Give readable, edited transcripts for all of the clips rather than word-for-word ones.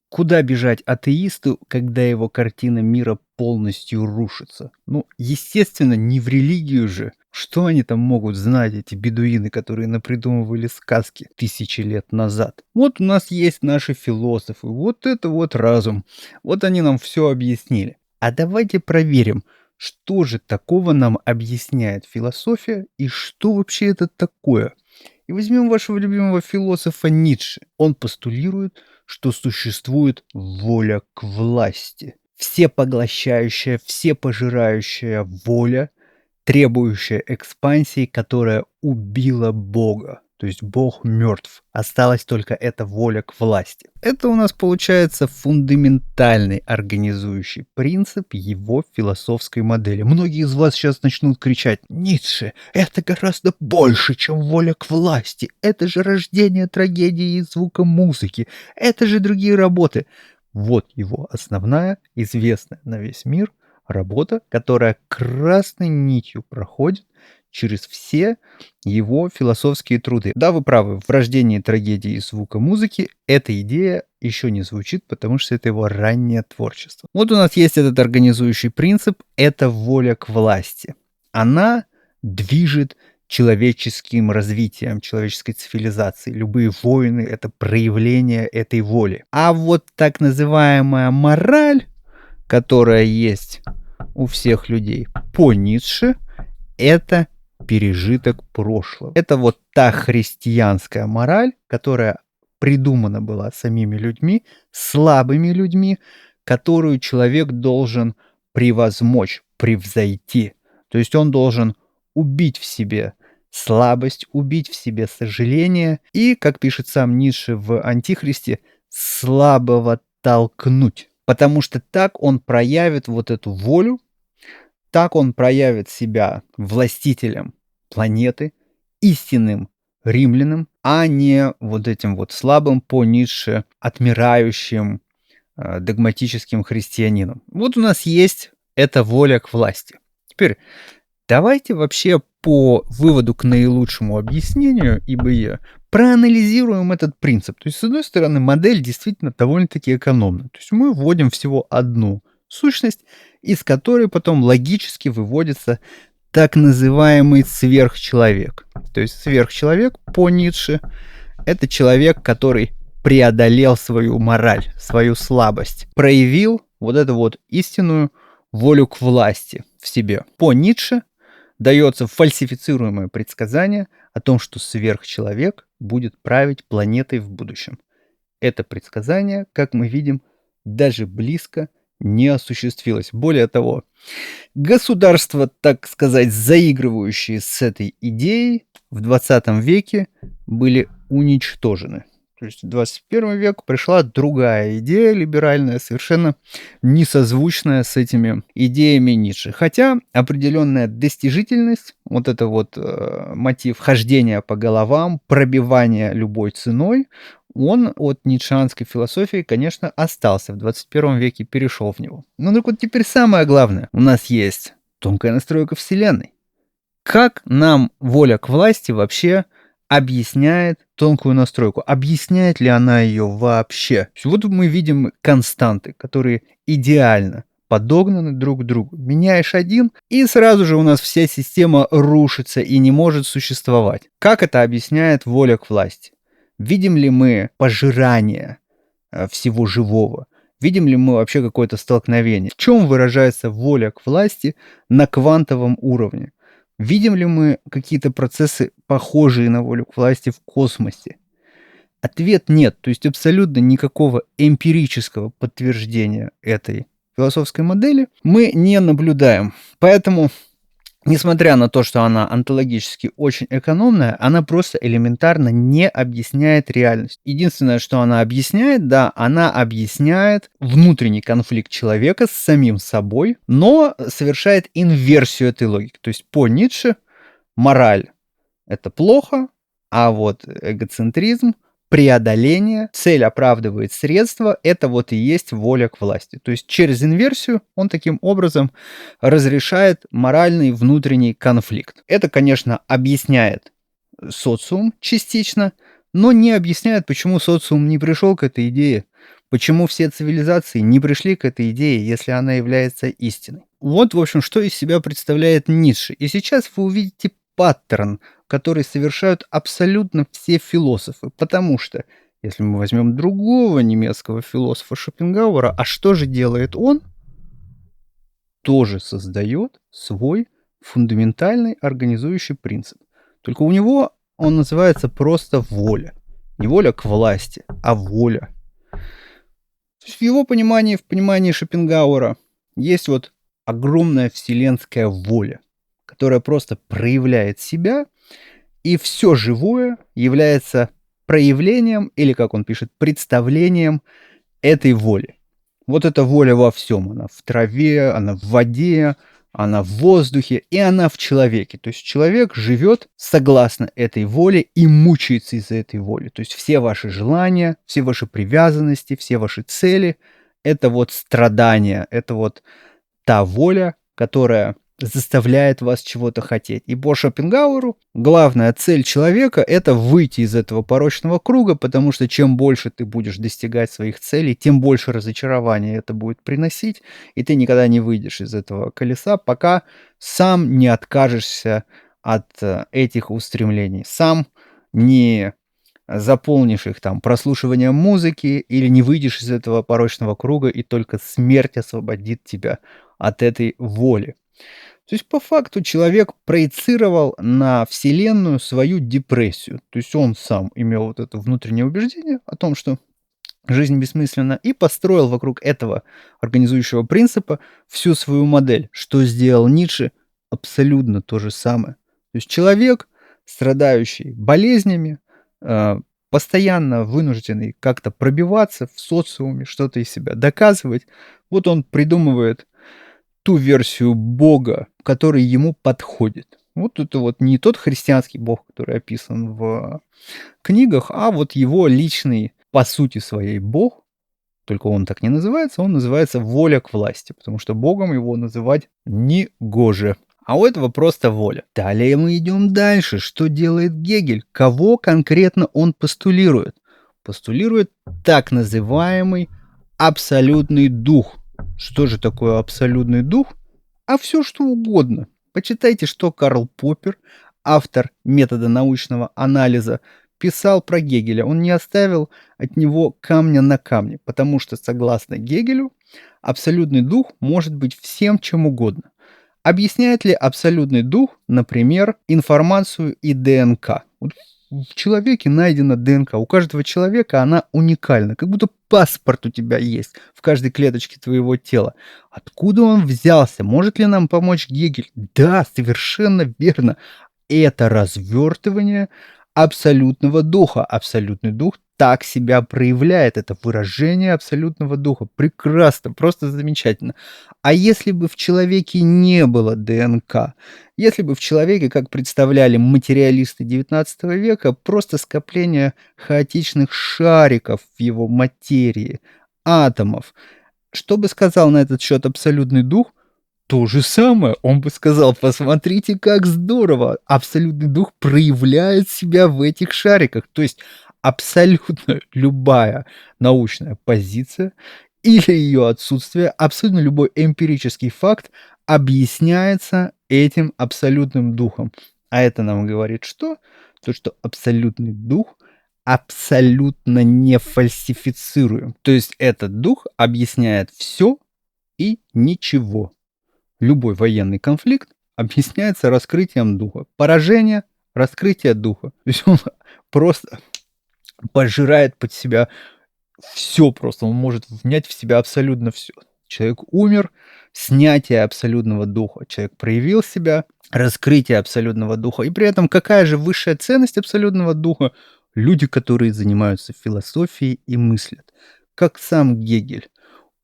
Куда бежать атеисту, когда его картина мира полностью рушится? Ну, естественно, не в религию же. Что они там могут знать, эти бедуины, которые напридумывали сказки тысячи лет назад? Вот у нас есть наши философы, вот это вот разум. Вот они нам все объяснили. А давайте проверим, что же такого нам объясняет философия и что вообще это такое. И возьмем вашего любимого философа Ницше. Он постулирует, что существует воля к власти. Всепоглощающая, всепожирающая воля, требующая экспансии, которая убила Бога. То есть Бог мертв. Осталась только эта воля к власти. Это у нас получается фундаментальный организующий принцип его философской модели. Многие из вас сейчас начнут кричать: Ницше, это гораздо больше, чем воля к власти. Это же рождение трагедии и звука музыки. Это же другие работы. Вот его основная, известная на весь мир работа, которая красной нитью проходит через все его философские труды. Да, вы правы, в рождении трагедии и звука музыки эта идея еще не звучит, потому что это его раннее творчество. Вот у нас есть этот организующий принцип, это воля к власти. Она движет человеческим развитием, человеческой цивилизации. Любые войны — это проявление этой воли. А вот так называемая мораль, которая есть у всех людей, по Ницше, это пережиток прошлого. Это вот та христианская мораль, которая придумана была самими людьми, слабыми людьми, которую человек должен превозмочь, превзойти. То есть он должен убить в себе слабость, убить в себе сожаление и, как пишет сам Ницше в «Антихристе», слабого толкнуть. Потому что так он проявит вот эту волю, так он проявит себя властителем планеты, истинным римлянином, а не вот этим вот слабым по Ницше, отмирающим, догматическим христианином. Вот у нас есть эта воля к власти. Теперь давайте вообще по выводу к наилучшему объяснению ИБЕ проанализируем этот принцип. То есть, с одной стороны, модель действительно довольно-таки экономна. То есть мы вводим всего одну сущность, из которой потом логически выводится так называемый сверхчеловек. То есть сверхчеловек по Ницше — это человек, который преодолел свою мораль, свою слабость, проявил вот эту вот истинную волю к власти в себе. По Ницше дается фальсифицируемое предсказание о том, что сверхчеловек будет править планетой в будущем. Это предсказание, как мы видим, даже близко не осуществилось. Более того, государства, так сказать, заигрывающие с этой идеей, в 20 веке были уничтожены. То есть в 21 век пришла другая идея либеральная, совершенно несозвучная с этими идеями Ницше. Хотя определенная достижительность, вот это вот мотив хождения по головам, пробивания любой ценой, он от ницшеанской философии, конечно, остался в 21 веке, перешел в него. Ну так вот теперь самое главное. У нас есть тонкая настройка Вселенной. Как нам воля к власти вообще объясняет тонкую настройку? Объясняет ли она ее вообще? Вот мы видим константы, которые идеально подогнаны друг к другу. Меняешь один, и сразу же у нас вся система рушится и не может существовать. Как это объясняет воля к власти? Видим ли мы пожирание всего живого? Видим ли мы вообще какое-то столкновение? В чем выражается воля к власти на квантовом уровне? Видим ли мы какие-то процессы, похожие на волю к власти в космосе? Ответ нет. То есть абсолютно никакого эмпирического подтверждения этой философской модели мы не наблюдаем. Поэтому, несмотря на то, что она онтологически очень экономная, она просто элементарно не объясняет реальность. Единственное, что она объясняет, да, она объясняет внутренний конфликт человека с самим собой, но совершает инверсию этой логики. То есть по Ницше мораль — это плохо, а вот эгоцентризм, преодоление, цель оправдывает средства, это вот и есть воля к власти. То есть через инверсию он таким образом разрешает моральный внутренний конфликт. Это, конечно, объясняет социум частично, но не объясняет, почему социум не пришел к этой идее, Почему все цивилизации не пришли к этой идее, если она является истиной? Вот, в общем, что из себя представляет Ницше. И сейчас вы увидите паттерн, который совершают абсолютно все философы. Потому что, если мы возьмем другого немецкого философа Шопенгауэра, а что же делает он? Тоже создает свой фундаментальный организующий принцип. Только у него он называется просто воля. Не воля к власти, а воля. То есть в его понимании, в понимании Шопенгауэра, есть вот огромная вселенская воля, которая просто проявляет себя, и все живое является проявлением, или, как он пишет, представлением этой воли. Вот эта воля во всем. Она в траве, она в воде, она в воздухе, и она в человеке. То есть человек живет согласно этой воле и мучается из-за этой воли. То есть все ваши желания, все ваши привязанности, все ваши цели — это вот страдания, это вот та воля, которая заставляет вас чего-то хотеть. И по Шопенгауэру главная цель человека — это выйти из этого порочного круга, потому что чем больше ты будешь достигать своих целей, тем больше разочарования это будет приносить, и ты никогда не выйдешь из этого колеса, пока сам не откажешься от этих устремлений, сам не заполнишь их там прослушиванием музыки или не выйдешь из этого порочного круга, и только смерть освободит тебя от этой воли. То есть по факту человек проецировал на Вселенную свою депрессию. То есть он сам имел вот это внутреннее убеждение о том, что жизнь бессмысленна, и построил вокруг этого организующего принципа всю свою модель. Что сделал Ницше? Абсолютно то же самое. То есть человек, страдающий болезнями, э, постоянно вынужденный как-то пробиваться в социуме, что-то из себя доказывать, вот он придумывает ту версию Бога, который ему подходит. Вот это вот не тот христианский Бог, который описан в книгах, а вот его личный, по сути своей, Бог. Только он так не называется, он называется воля к власти, потому что Богом его называть негоже. А у этого просто воля. Далее мы идем дальше. Что делает Гегель? Кого конкретно он постулирует? Постулирует так называемый абсолютный дух. Что же такое абсолютный дух? А все что угодно. Почитайте, что Карл Поппер, автор метода научного анализа, писал про Гегеля. Он не оставил от него камня на камне, потому что, согласно Гегелю, абсолютный дух может быть всем чем угодно. Объясняет ли абсолютный дух, например, информацию и ДНК? Вот в человеке найдена ДНК. У каждого человека она уникальна, как будто паспорт у тебя есть в каждой клеточке твоего тела. Откуда он взялся? Может ли нам помочь Гегель? Да, совершенно верно. Это развертывание абсолютного духа. Абсолютный дух так себя проявляет. Это выражение абсолютного духа. Прекрасно, просто замечательно. А если бы в человеке не было ДНК, если бы в человеке, как представляли материалисты XIX века, просто скопление хаотичных шариков в его материи, атомов, что бы сказал на этот счет абсолютный дух? То же самое. Он бы сказал: посмотрите, как здорово! Абсолютный дух проявляет себя в этих шариках. То есть абсолютно любая научная позиция или ее отсутствие, абсолютно любой эмпирический факт объясняется этим абсолютным духом. А это нам говорит что? То, что абсолютный дух абсолютно не фальсифицируем. То есть этот дух объясняет все и ничего. Любой военный конфликт объясняется раскрытием духа. Поражение — раскрытие духа. То есть он просто пожирает под себя все просто. Он может внять в себя абсолютно все. Человек умер — снятие абсолютного духа. Человек проявил себя — раскрытие абсолютного духа. И при этом какая же высшая ценность абсолютного духа? Люди, которые занимаются философией и мыслят. Как сам Гегель.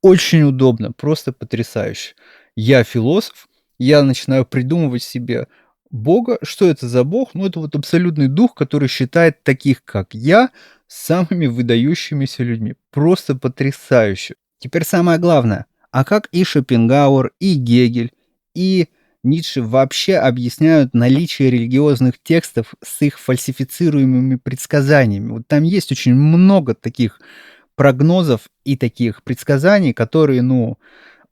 Очень удобно, просто потрясающе. Я философ, я начинаю придумывать себе Бога. Что это за Бог? Ну, это вот абсолютный дух, который считает таких, как я, самыми выдающимися людьми. Просто потрясающе. Теперь самое главное. А как и Шопенгауэр, и Гегель, и Ницше вообще объясняют наличие религиозных текстов с их фальсифицируемыми предсказаниями? Вот там есть очень много таких прогнозов и таких предсказаний, которые, ну,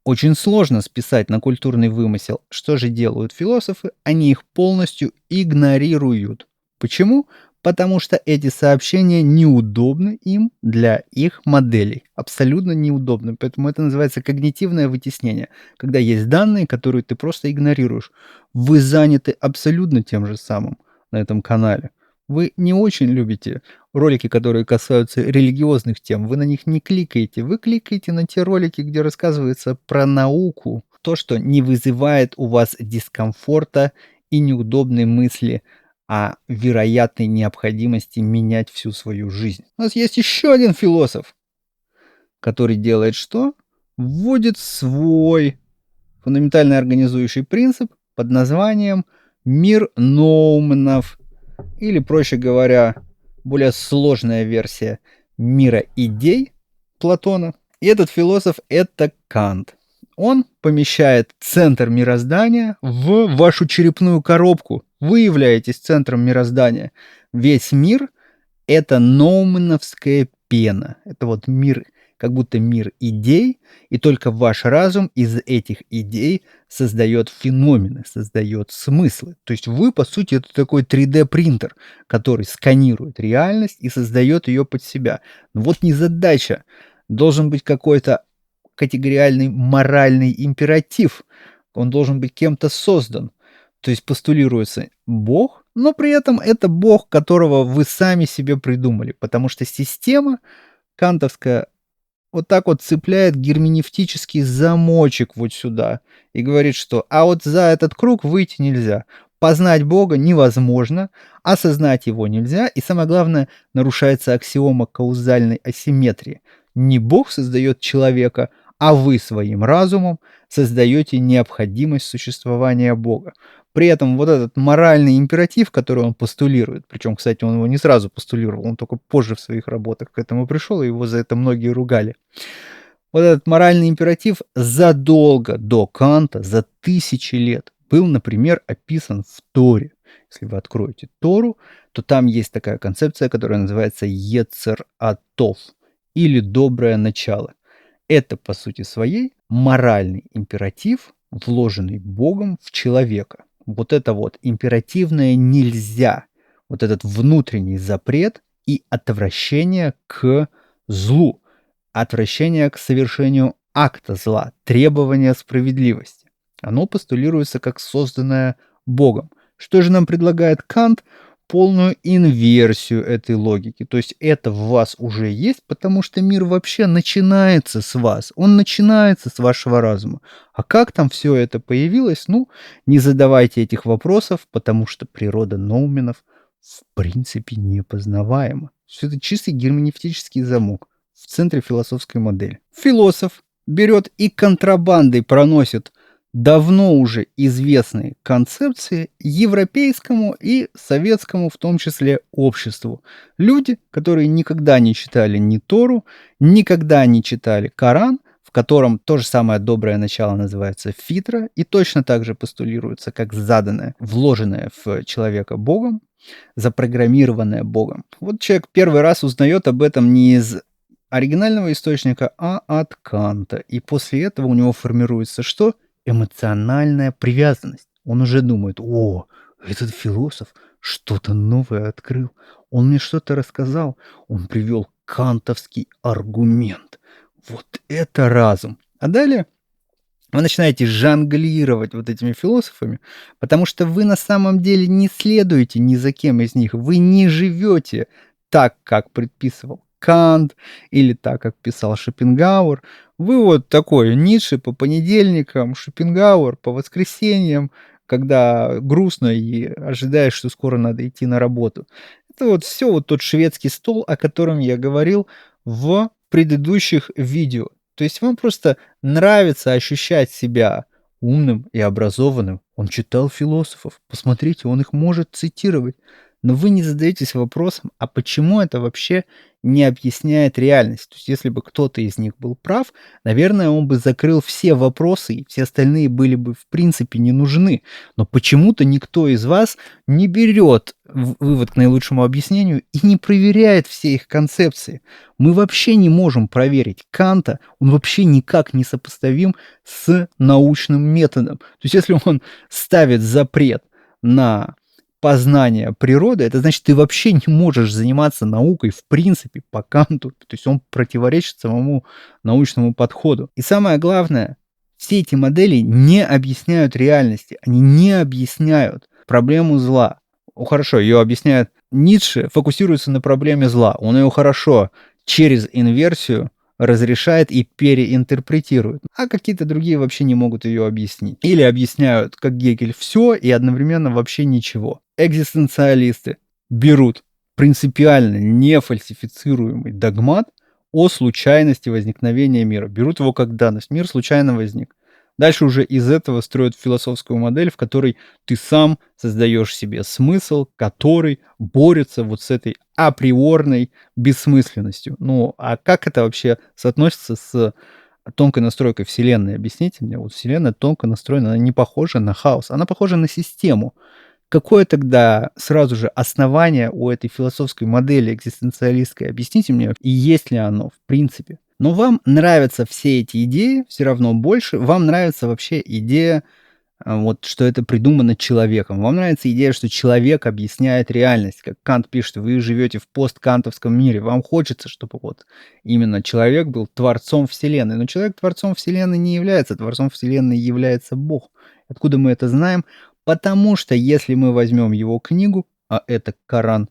очень сложно списать на культурный вымысел. Что же делают философы? Они их полностью игнорируют. Почему? Потому что эти сообщения неудобны им для их моделей. Абсолютно неудобны. Поэтому это называется когнитивное вытеснение. Когда есть данные, которые ты просто игнорируешь. Вы заняты абсолютно тем же самым на этом канале. Вы не очень любите ролики, которые касаются религиозных тем, вы на них не кликаете. Вы кликаете на те ролики, где рассказывается про науку. То, что не вызывает у вас дискомфорта и неудобной мысли о вероятной необходимости менять всю свою жизнь. У нас есть еще один философ, который делает что? Вводит свой фундаментальный организующий принцип под названием «Мир Ноуменов», или, проще говоря, более сложная версия мира идей Платона. И этот философ — это Кант. Он помещает центр мироздания в вашу черепную коробку. Вы являетесь центром мироздания. Весь мир — это ноуменовская пена. Это вот мир, как будто мир идей, и только ваш разум из этих идей создает феномены, создает смыслы. То есть вы, по сути, это такой 3D-принтер, который сканирует реальность и создает ее под себя. Но вот незадача. Должен быть какой-то категориальный моральный императив. Он должен быть кем-то создан. То есть постулируется Бог, но при этом это Бог, которого вы сами себе придумали, потому что система кантовская вот так вот цепляет герменевтический замочек вот сюда и говорит, что а вот за этот круг выйти нельзя. Познать Бога невозможно, осознать его нельзя, и самое главное, нарушается аксиома каузальной асимметрии. Не Бог создает человека, а вы своим разумом создаете необходимость существования Бога. При этом вот этот моральный императив, который он постулирует, причем, кстати, он его не сразу постулировал, он только позже в своих работах к этому пришел, и его за это многие ругали. Вот этот моральный императив задолго до Канта, за тысячи лет, был, например, описан в Торе. Если вы откроете Тору, то там есть такая концепция, которая называется Ецер Атов, или доброе начало. Это, по сути своей, моральный императив, вложенный Богом в человека. Вот это вот императивное нельзя, вот этот внутренний запрет и отвращение к злу, отвращение к совершению акта зла, требование справедливости. Оно постулируется как созданное Богом. Что же нам предлагает Кант? Полную инверсию этой логики. То есть это в вас уже есть, потому что мир вообще начинается с вас. Он начинается с вашего разума. А как там все это появилось? Ну, не задавайте этих вопросов, потому что природа ноуменов в принципе непознаваема. Все это чистый герменевтический замок в центре философской модели. Философ берет и контрабандой проносит давно уже известные концепции европейскому и советскому, в том числе, обществу. Люди, которые никогда не читали ни Тору, никогда не читали Коран, в котором то же самое доброе начало называется фитра, и точно так же постулируется как заданное, вложенное в человека Богом, запрограммированное Богом. Вот человек первый раз узнает об этом не из оригинального источника, а от Канта. И после этого у него формируется что? Эмоциональная привязанность. Он уже думает: о, этот философ что-то новое открыл, он мне что-то рассказал, он привел кантовский аргумент. Вот это разум. А далее вы начинаете жонглировать вот этими философами, потому что вы на самом деле не следуете ни за кем из них, вы не живете так, как предписывал Кант или так, как писал Шопенгауэр. Вы вот такой Ницше по понедельникам, Шопенгауэр по воскресеньям, когда грустно и ожидаешь, что скоро надо идти на работу. Это вот все вот тот шведский стол, о котором я говорил в предыдущих видео. То есть вам просто нравится ощущать себя умным и образованным. Он читал философов. Посмотрите, он их может цитировать. но вы не задаетесь вопросом, а почему это вообще не объясняет реальность? То есть если бы кто-то из них был прав, наверное, он бы закрыл все вопросы, и все остальные были бы в принципе не нужны. Но почему-то никто из вас не берет вывод к наилучшему объяснению и не проверяет все их концепции. Мы вообще не можем проверить Канта, он вообще никак не сопоставим с научным методом. То есть если он ставит запрет на познание природы, это значит, ты вообще не можешь заниматься наукой в принципе по Канту. То есть он противоречит самому научному подходу. И самое главное, все эти модели не объясняют реальности, они не объясняют проблему зла. Хорошо, ее объясняет Ницше, фокусируется на проблеме зла. Он ее хорошо через инверсию разрешает и переинтерпретирует, а какие-то другие вообще не могут ее объяснить. Или объясняют, как Гегель, все и одновременно вообще ничего. Экзистенциалисты берут принципиально нефальсифицируемый догмат о случайности возникновения мира. Берут его как данность. Мир случайно возник. Дальше уже из этого строят философскую модель, в которой ты сам создаешь себе смысл, который борется вот с этой априорной бессмысленностью. Ну, а как это вообще соотносится с тонкой настройкой Вселенной? Объясните мне. Вот Вселенная тонко настроена, она не похожа на хаос, она похожа на систему. Какое тогда сразу же основание у этой философской модели экзистенциалистской? Объясните мне, и есть ли оно в принципе? Но вам нравятся все эти идеи, все равно больше. Вам нравится вообще идея, вот, что это придумано человеком. Вам нравится идея, что человек объясняет реальность. Как Кант пишет, вы живете в посткантовском мире. Вам хочется, чтобы вот именно человек был творцом Вселенной. Но человек творцом Вселенной не является. Творцом Вселенной является Бог. Откуда мы это знаем? Потому что если мы возьмем его книгу, а это Коран,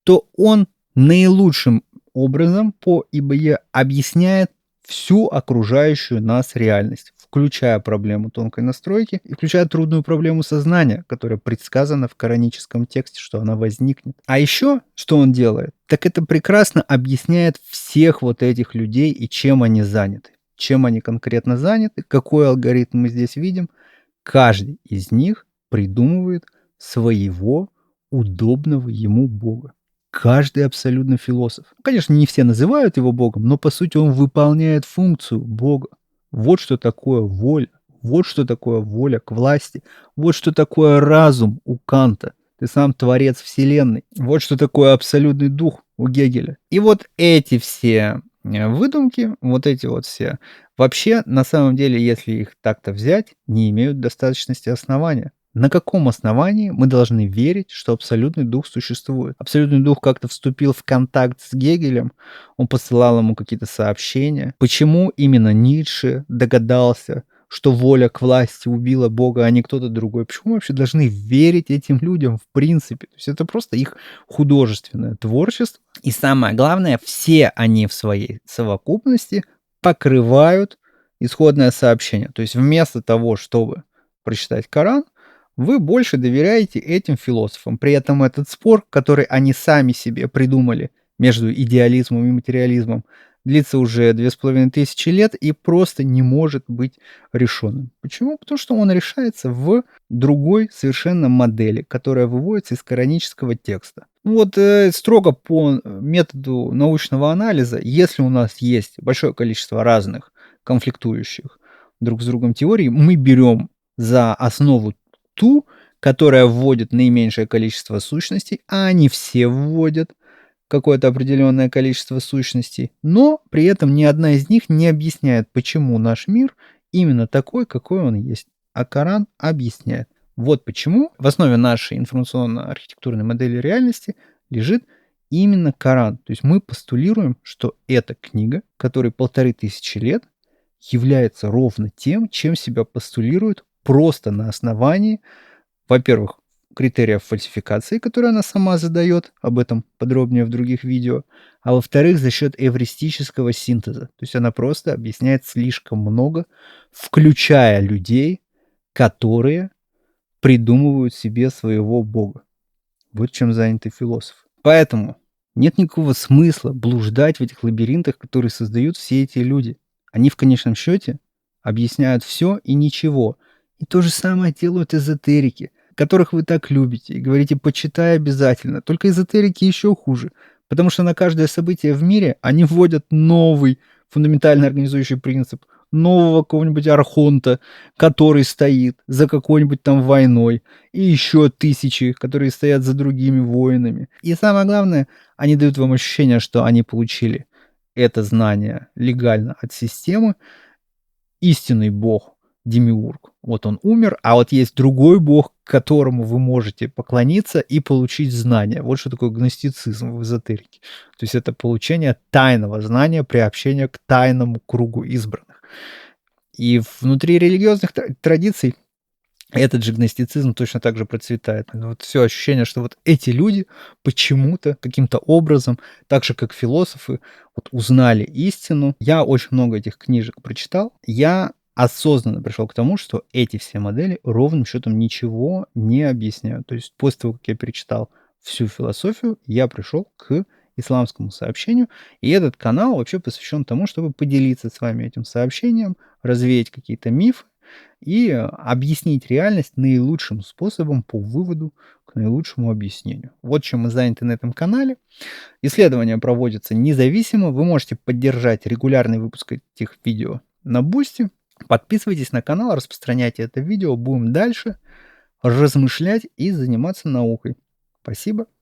то он наилучшим образом по ИБЕ объясняет всю окружающую нас реальность, включая проблему тонкой настройки и включая трудную проблему сознания, которая предсказана в кораническом тексте, что она возникнет. А еще, что он делает, так это прекрасно объясняет всех вот этих людей и чем они заняты. Чем они конкретно заняты, какой алгоритм мы здесь видим. Каждый из них придумывает своего удобного ему бога. Каждый абсолютно философ. Конечно, не все называют его богом, но по сути он выполняет функцию бога. Вот что такое воля. Вот что такое воля к власти. Вот что такое разум у Канта. Ты сам творец вселенной. Вот что такое абсолютный дух у Гегеля. И вот эти все выдумки, вот эти вот все, вообще, на самом деле, если их так-то взять, не имеют достаточности основания. На каком основании мы должны верить, что абсолютный дух существует? Абсолютный дух как-то вступил в контакт с Гегелем, он посылал ему какие-то сообщения. Почему именно Ницше догадался, что воля к власти убила Бога, а не кто-то другой? Почему мы вообще должны верить этим людям в принципе? То есть это просто их художественное творчество. И самое главное, все они в своей совокупности покрывают исходное сообщение. То есть вместо того, чтобы прочитать Коран, вы больше доверяете этим философам. При этом этот спор, который они сами себе придумали между идеализмом и материализмом, длится уже 2500 лет и просто не может быть решенным. Почему? Потому что он решается в другой совершенно модели, которая выводится из коранического текста. Вот строго по методу научного анализа, если у нас есть большое количество разных конфликтующих друг с другом теорий, мы берем за основу ту, которая вводит наименьшее количество сущностей, а они все вводят какое-то определенное количество сущностей, но при этом ни одна из них не объясняет, почему наш мир именно такой, какой он есть. А Коран объясняет. Вот почему в основе нашей информационно-архитектурной модели реальности лежит именно Коран. То есть мы постулируем, что эта книга, которой 1500 лет, является ровно тем, чем себя постулирует просто на основании, во-первых, критериев фальсификации, которые она сама задает, об этом подробнее в других видео, а во-вторых, за счет эвристического синтеза. То есть она просто объясняет слишком много, включая людей, которые придумывают себе своего бога. Вот чем заняты философы. Поэтому нет никакого смысла блуждать в этих лабиринтах, которые создают все эти люди. Они в конечном счете объясняют все и ничего. И то же самое делают эзотерики. которых вы так любите, и говорите: "Почитай обязательно". Только эзотерики еще хуже, потому что на каждое событие в мире они вводят новый фундаментально организующий принцип, нового какого-нибудь архонта, который стоит за какой-нибудь там войной, и еще тысячи, которые стоят за другими воинами. И самое главное, они дают вам ощущение, что они получили это знание легально от системы. Истинный бог, демиург, вот он умер, а вот есть другой бог, которому вы можете поклониться и получить знания. Вот что такое гностицизм в эзотерике. То есть это получение тайного знания, приобщение к тайному кругу избранных. И внутри религиозных традиций этот же гностицизм точно так же процветает. Ну, вот всё ощущение, что вот эти люди почему-то, каким-то образом, так же, как философы, вот узнали истину. Я очень много этих книжек прочитал. Я осознанно пришел к тому, что эти все модели ровным счетом ничего не объясняют. То есть после того, как я перечитал всю философию, я пришел к исламскому сообщению. И этот канал вообще посвящен тому, чтобы поделиться с вами этим сообщением, развеять какие-то мифы и объяснить реальность наилучшим способом по выводу к наилучшему объяснению. Вот чем мы заняты на этом канале. Исследования проводятся независимо. Вы можете поддержать регулярный выпуск этих видео на Бусти. Подписывайтесь на канал, распространяйте это видео. Будем дальше размышлять и заниматься наукой. Спасибо.